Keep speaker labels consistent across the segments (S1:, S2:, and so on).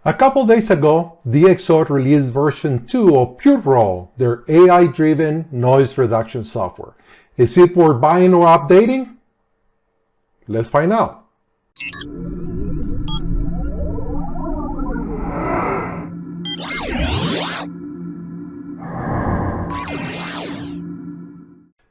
S1: A couple days ago, DxO released version 2 of PureRaw, their AI-driven noise reduction software. Is it worth buying or updating? Let's find out.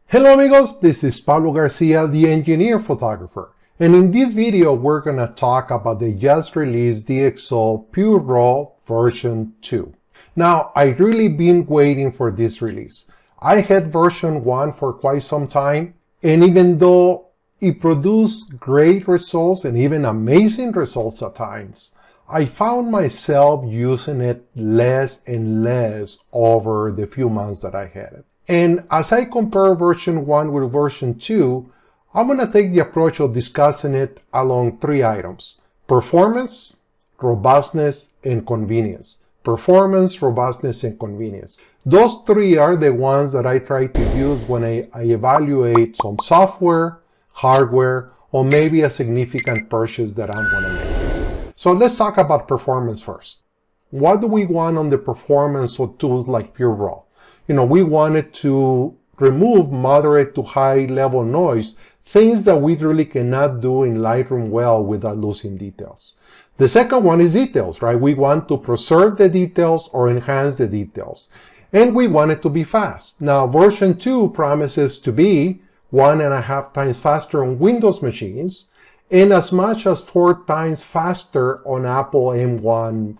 S1: Hello amigos, this is Pablo Garcia, the engineer photographer. And in this video, we're going to talk about the just released DxO PureRaw version 2. Now, I've really been waiting for this release. I had version 1 for quite some time, and even though it produced great results and even amazing results at times, I found myself using it less and less over the few months that I had it. And as I compare version 1 with version 2, I'm going to take the approach of discussing it along 3 items: performance, robustness, and convenience. Performance, robustness, and convenience. Those 3 are the ones that I try to use when I evaluate some software, hardware, or maybe a significant purchase that I'm going to make. So let's talk about performance first. What do we want on the performance of tools like PureRaw? We wanted to remove moderate to high level noise, things that we really cannot do in Lightroom well without losing details. The second one is details, right? We want to preserve the details or enhance the details. And we want it to be fast. Now, version 2 promises to be 1.5 times faster on Windows machines and as much as 4 times faster on Apple M1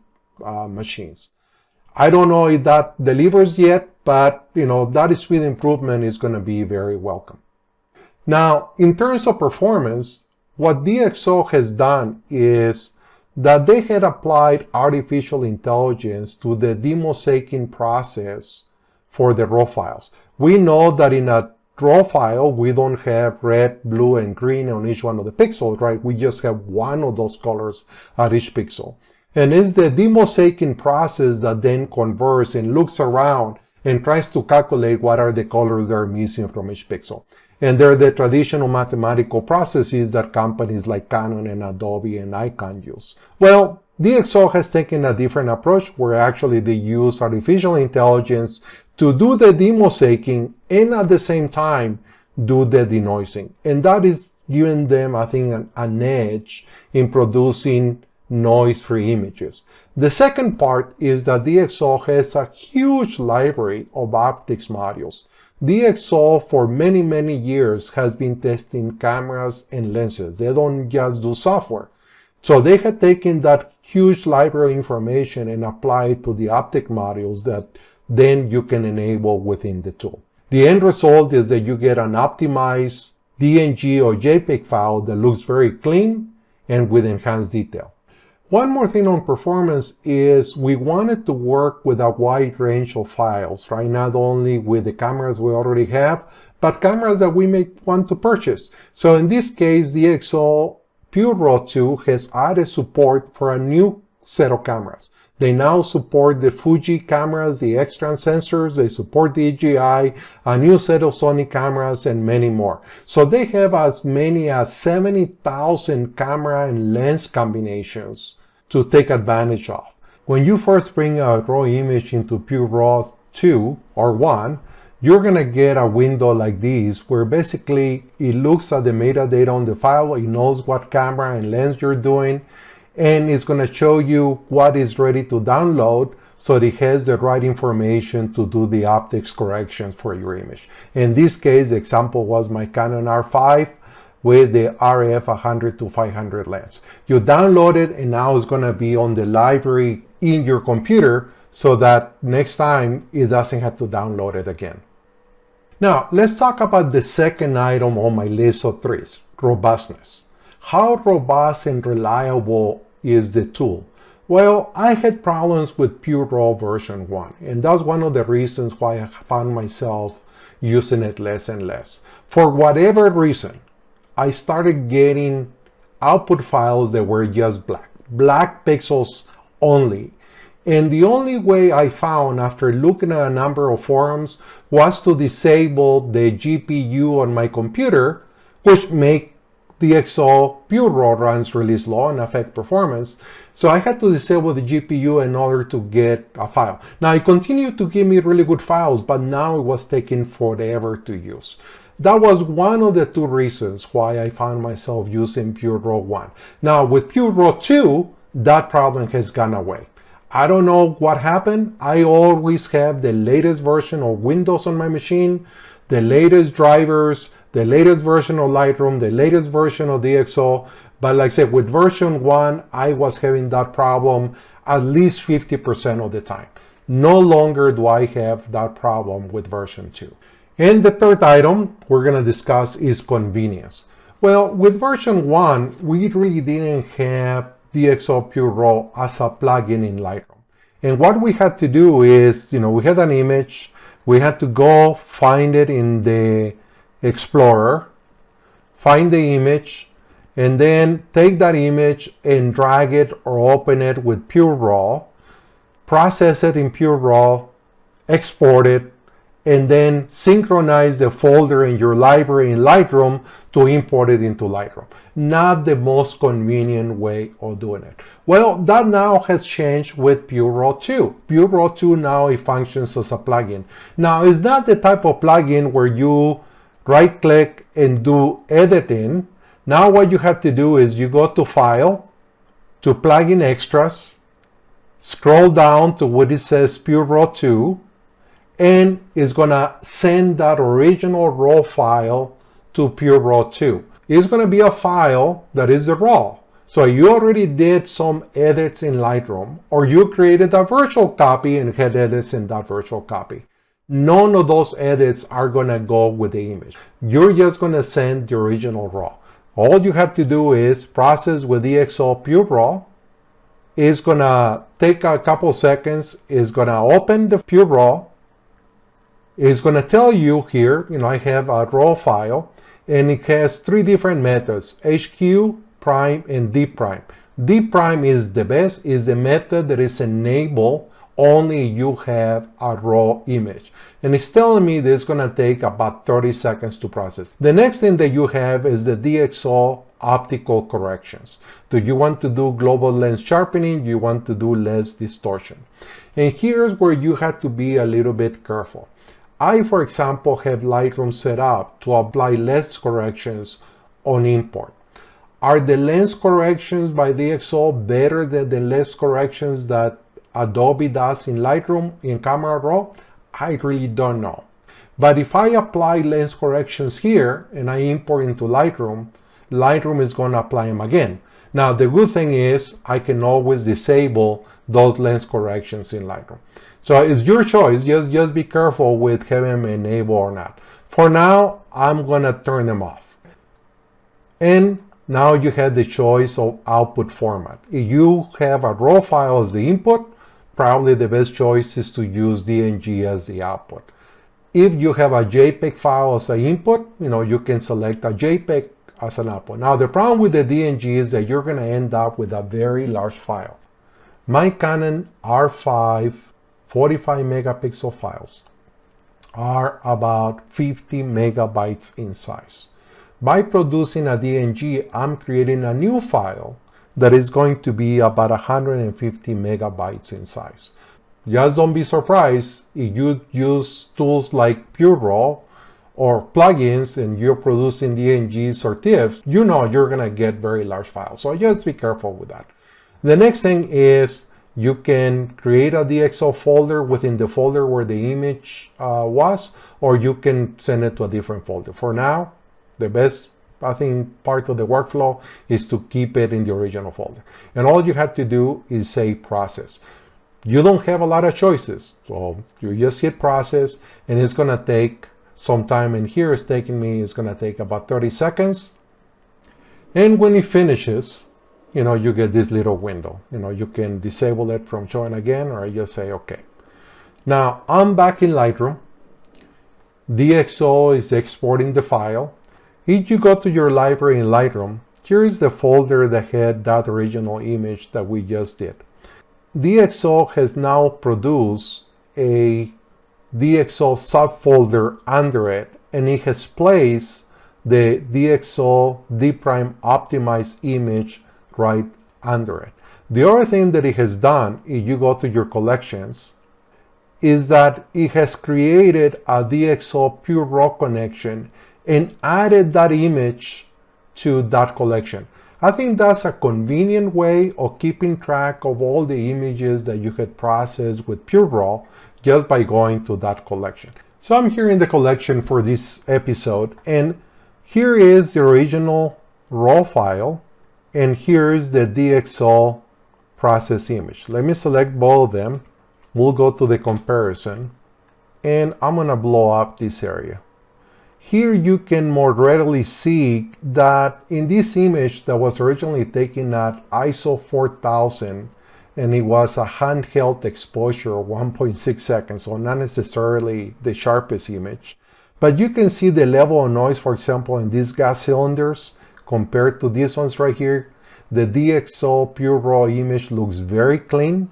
S1: machines. I don't know if that delivers yet, but that speed improvement is going to be very welcome. Now, in terms of performance, what DxO has done is that they had applied artificial intelligence to the demosaicing process for the raw files. We know that in a raw file, we don't have red, blue, and green on each one of the pixels, right? We just have one of those colors at each pixel. And it's the demosaicing process that then converts and looks around and tries to calculate what are the colors that are missing from each pixel. And they're the traditional mathematical processes that companies like Canon and Adobe and Nikon use. Well, DxO has taken a different approach where actually they use artificial intelligence to do the demosaicing and at the same time do the denoising. And that is giving them, I think, an edge in producing noise-free images. The second part is that DxO has a huge library of optics modules. DxO for many, many years has been testing cameras and lenses. They don't just do software. So they had taken that huge library information and applied it to the optic modules that then you can enable within the tool. The end result is that you get an optimized DNG or JPEG file that looks very clean and with enhanced detail. One more thing on performance is we wanted to work with a wide range of files, right? Not only with the cameras we already have, but cameras that we may want to purchase. So in this case, DxO PureRaw 2 has added support for a new set of cameras. They now support the Fuji cameras, the X-Trans sensors, they support DJI, a new set of Sony cameras, and many more. So they have as many as 70,000 camera and lens combinations to take advantage of. When you first bring a raw image into PureRaw 2 or 1, you're going to get a window like this where basically it looks at the metadata on the file, it knows what camera and lens you're doing, and it's going to show you what is ready to download so it has the right information to do the optics corrections for your image. In this case, the example was my Canon R5 with the RF 100 to 500 lens. You download it and now it's going to be on the library in your computer so that next time it doesn't have to download it again. Now, let's talk about the second item on my list of 3, robustness. How robust and reliable is the tool? Well, I had problems with PureRaw version 1, and that's one of the reasons why I found myself using it less and less. For whatever reason, I started getting output files that were just black pixels only. And the only way I found after looking at a number of forums was to disable the GPU on my computer, which make DxO PureRaw runs release low and affect performance. So I had to disable the GPU in order to get a file. Now it continued to give me really good files, but now it was taking forever to use. That was one of the two reasons why I found myself using PureRaw 1. Now with PureRaw 2, that problem has gone away. I don't know what happened. I always have the latest version of Windows on my machine, the latest drivers, the latest version of Lightroom, the latest version of DxO. But like I said, with version 1, I was having that problem at least 50% of the time. No longer do I have that problem with version 2. And the third item we're going to discuss is convenience. Well, with version 1, we really didn't have DxO PureRaw as a plugin in Lightroom. And what we had to do is, we had an image, we had to go find it in the Explorer, find the image, and then take that image and drag it or open it with PureRaw, process it in PureRaw, export it, and then synchronize the folder in your library in Lightroom to import it into Lightroom. Not the most convenient way of doing it. Well, that now has changed with PureRaw 2. PureRaw 2 now it functions as a plugin. Now, it's not the type of plugin where you right-click and do editing. Now what you have to do is you go to File, to Plugin Extras, scroll down to what it says PureRaw 2, and it's gonna send that original raw file to PureRaw 2. It's gonna be a file that is the raw. So you already did some edits in Lightroom, or you created a virtual copy and had edits in that virtual copy. None of those edits are gonna go with the image. You're just gonna send the original raw. All you have to do is process with DxO PureRaw. It's gonna take a couple seconds. It's gonna open the PureRaw. It's gonna tell you here, I have a raw file, and it has three different methods: HQ, prime, and D prime. D prime is the best, is the method that is enabled only you have a raw image. And it's telling me that it's going to take about 30 seconds to process. The next thing that you have is the DxO optical corrections. Do you want to do global lens sharpening? You want to do lens distortion? And here's where you have to be a little bit careful. I, for example, have Lightroom set up to apply lens corrections on import. Are the lens corrections by DxO better than the lens corrections that Adobe does in Lightroom in Camera Raw? I really don't know. But if I apply lens corrections here and I import into Lightroom, Lightroom is going to apply them again. Now the good thing is I can always disable those lens corrections in Lightroom. So it's your choice. Just be careful with having them enabled or not. For now, I'm going to turn them off. And now you have the choice of output format. If you have a raw file as the input, probably the best choice is to use DNG as the output. If you have a JPEG file as the input, you can select a JPEG as an output. Now the problem with the DNG is that you're going to end up with a very large file. My Canon R5 45 megapixel files are about 50 megabytes in size. By producing a DNG, I'm creating a new file that is going to be about 150 megabytes in size. Just don't be surprised if you use tools like PureRaw or plugins and you're producing DNGs or TIFFs, you're going to get very large files. So just be careful with that. The next thing is you can create a DxO folder within the folder where the image was, or you can send it to a different folder. For now, the best part of the workflow is to keep it in the original folder. And all you have to do is say process. You don't have a lot of choices. So you just hit process and it's going to take some time. And here it's going to take about 30 seconds. And when it finishes, you get this little window. You can disable it from showing again, or just say okay. Now I'm back in Lightroom. DxO is exporting the file. If you go to your library in Lightroom, here is the folder that had that original image that we just did. DxO has now produced a DxO subfolder under it, and it has placed the DxO D' optimized image right under it. The other thing that it has done, if you go to your collections, is that it has created a DxO PureRaw connection and added that image to that collection. I think that's a convenient way of keeping track of all the images that you had processed with PureRaw just by going to that collection. So I'm here in the collection for this episode, and here is the original raw file, and here's the DxO process image. Let me select both of them. We'll go to the comparison, and I'm gonna blow up this area. Here you can more readily see that in this image that was originally taken at ISO 4000, and it was a handheld exposure of 1.6 seconds, so not necessarily the sharpest image. But you can see the level of noise, for example, in these gas cylinders compared to these ones right here. The DxO PureRaw image looks very clean.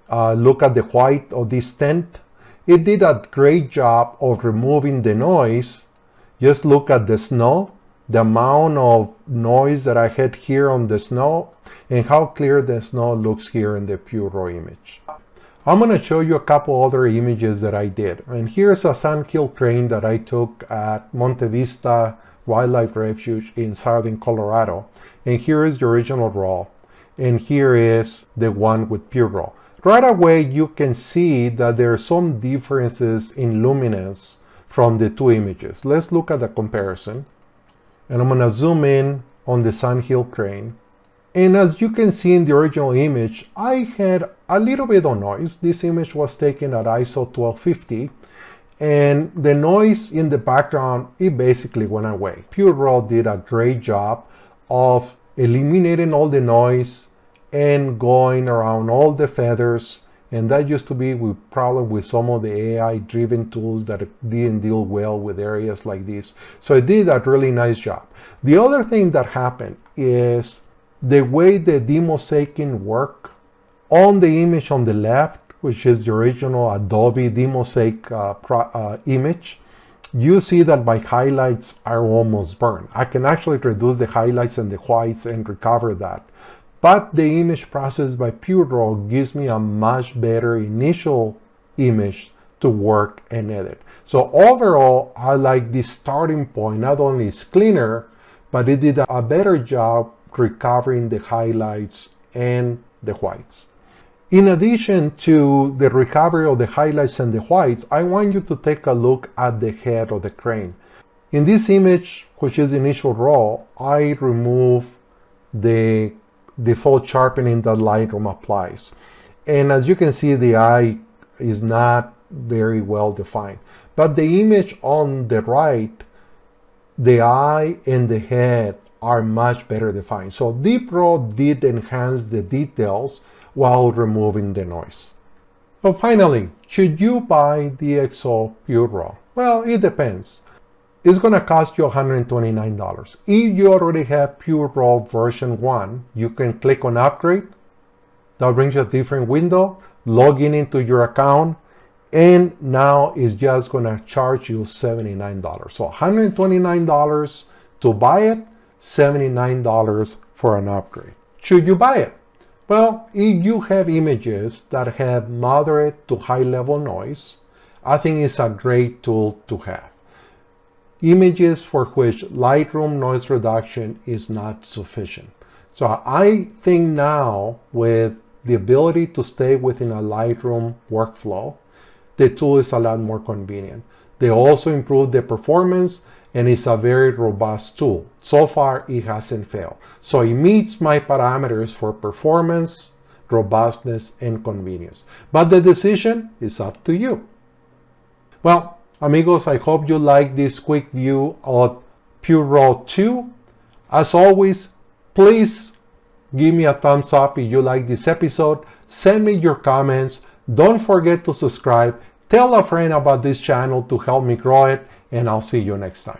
S1: Look at the white of this tent. It did a great job of removing the noise. Just look at the snow, the amount of noise that I had here on the snow, and how clear the snow looks here in the PureRaw image. I'm going to show you a couple other images that I did. And here's a sandhill crane that I took at Monte Vista Wildlife Refuge in southern Colorado. And here is the original raw. And here is the one with PureRaw. Right away, you can see that there are some differences in luminance from the two images. Let's look at the comparison. And I'm going to zoom in on the sandhill crane. And as you can see in the original image, I had a little bit of noise. This image was taken at ISO 1250, and the noise in the background, it basically went away. PureRaw did a great job of eliminating all the noise and going around all the feathers, and that used to be probably with some of the AI-driven tools that didn't deal well with areas like this. So it did a really nice job. The other thing that happened is the way the demosaicing worked on the image on the left, which is the original Adobe demosaic image, you see that my highlights are almost burned. I can actually reduce the highlights and the whites and recover that. But the image processed by PureRaw gives me a much better initial image to work and edit. So overall, I like this starting point. Not only is cleaner, but it did a better job recovering the highlights and the whites. In addition to the recovery of the highlights and the whites, I want you to take a look at the head of the crane. In this image, which is initial raw, I remove the default sharpening that Lightroom applies. And as you can see, the eye is not very well defined. But the image on the right, the eye and the head are much better defined. So Deep Raw did enhance the details while removing the noise. So finally, should you buy DxO PureRaw? Well, it depends. It's going to cost you $129. If you already have PureRaw version 1, you can click on upgrade. That brings you a different window, log in into your account, and now it's just going to charge you $79. So $129 to buy it, $79 for an upgrade. Should you buy it? Well, if you have images that have moderate to high level noise, I think it's a great tool to have. Images for which Lightroom noise reduction is not sufficient. So I think now with the ability to stay within a Lightroom workflow, the tool is a lot more convenient. They also improved the performance, and it's a very robust tool. So far, it hasn't failed. So it meets my parameters for performance, robustness, and convenience. But the decision is up to you. Well, amigos, I hope you like this quick view of PureRaw 2. As always, please give me a thumbs up if you like this episode. Send me your comments. Don't forget to subscribe. Tell a friend about this channel to help me grow it, and I'll see you next time.